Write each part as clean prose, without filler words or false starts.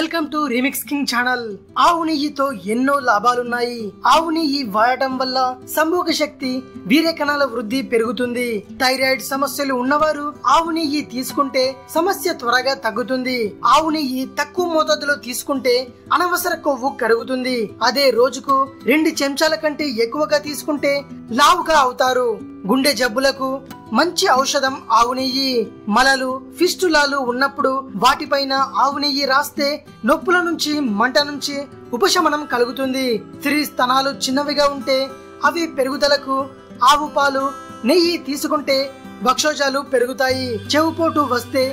Welcome to remix king channel. ఆవు నెయ్యితో ఎన్నో లాభాలున్నాయి. ఆవు నెయ్యి వాడటం వల్ల సంభోగ శక్తి, వీర్య కణాల వృద్ధి పెరుగుతుంది. థైరాయిడ్ సమస్యలు ఉన్నవారు ఆవు నెయ్యి తీసుకుంటే సమస్య త్వరగా తగ్గుతుంది. ఆవు నెయ్యి తక్కువ మోతాదులో తీసుకుంటే అనవసర కొవ్వు కరుగుతుంది. అదే రోజుకు 2 చెంచాల కంటే ఎక్కువగా తీసుకుంటే లావుగా అవుతారు. గుండె జబ్బులకు మంచి ఔషధం ఆవు నెయ్యి. మలలు, ఫిస్టులాలు ఉన్నప్పుడు వాటిపైన ఆవు నెయ్యి రాస్తే నొప్పుల నుంచి, మంట నుంచి ఉపశమనం కలుగుతుంది. స్త్రీ స్తనాలు చిన్నవిగా ఉంటే అవి పెరుగుదలకు ఆవు పాలు, నెయ్యి తీసుకుంటే వక్షోజాలు పెరుగుతాయి. చెవిపోటు వస్తే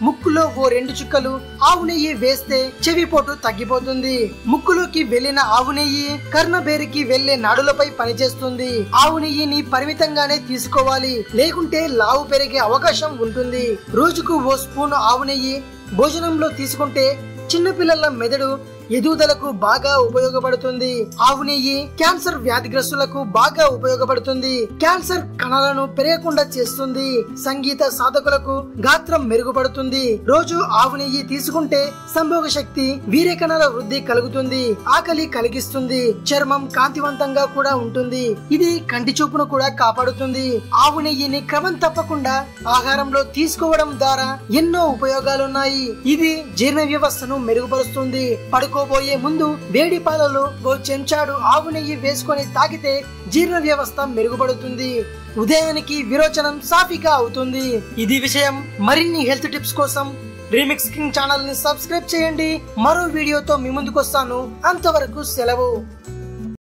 ముక్కులో ఓ 2 చుక్కలు ఆవు నెయ్యి వేస్తే చెవిపోటు తగ్గిపోతుంది. ముక్కులోకి వెళ్లిన ఆవు నెయ్యి కర్ణబేరికి వెళ్లే నాడులపై పనిచేస్తుంది. ఆవు నెయ్యిని పరిమితంగానే తీసుకోవాలి, లేకుంటే లావు పెరిగే అవకాశం ఉంటుంది. రోజుకు ఓ స్పూన్ ఆవు నెయ్యి భోజనంలో తీసుకుంటే చిన్నపిల్లల మెదడు ఎదుగుదలకు బాగా ఉపయోగపడుతుంది. ఆవు నెయ్యి క్యాన్సర్ వ్యాధిగ్రస్తులకు బాగా ఉపయోగపడుతుంది. క్యాన్సర్ కణాలను పెరగకుండా చేస్తుంది. సంగీత సాధకులకు గాత్రం మెరుగుపడుతుంది. రోజు ఆవు నెయ్యి తీసుకుంటే సంభోగ శక్తి, వీర్య కణాల వృద్ధి కలుగుతుంది. ఆకలి కలిగిస్తుంది. చర్మం కాంతివంతంగా కూడా ఉంటుంది. ఇది కంటి చూపును కూడా కాపాడుతుంది. ఆవు నెయ్యిని క్రమం తప్పకుండా ఆహారంలో తీసుకోవడం ద్వారా ఎన్నో ఉపయోగాలున్నాయి. ఇది జీర్ణ వ్యవస్థను మెరుగుపరుస్తుంది. పడుకోబోయే ముందు వేడి పాలలో ఓ చెంచాడు ఆవు నెయ్యి వేసుకొని తాగితే జీర్ణ వ్యవస్థ మెరుగుపడుతుంది. ఉదయానికి విరోచనం సాఫీగా అవుతుంది. ఇది విషయం. మరిన్ని హెల్త్ టిప్స్ కోసం రీమిక్స్ కింగ్ ఛానల్ ని సబ్స్క్రైబ్ చేయండి. మరో వీడియోతో మీ ముందుకు వస్తాను. అంతవరకు సెలవు.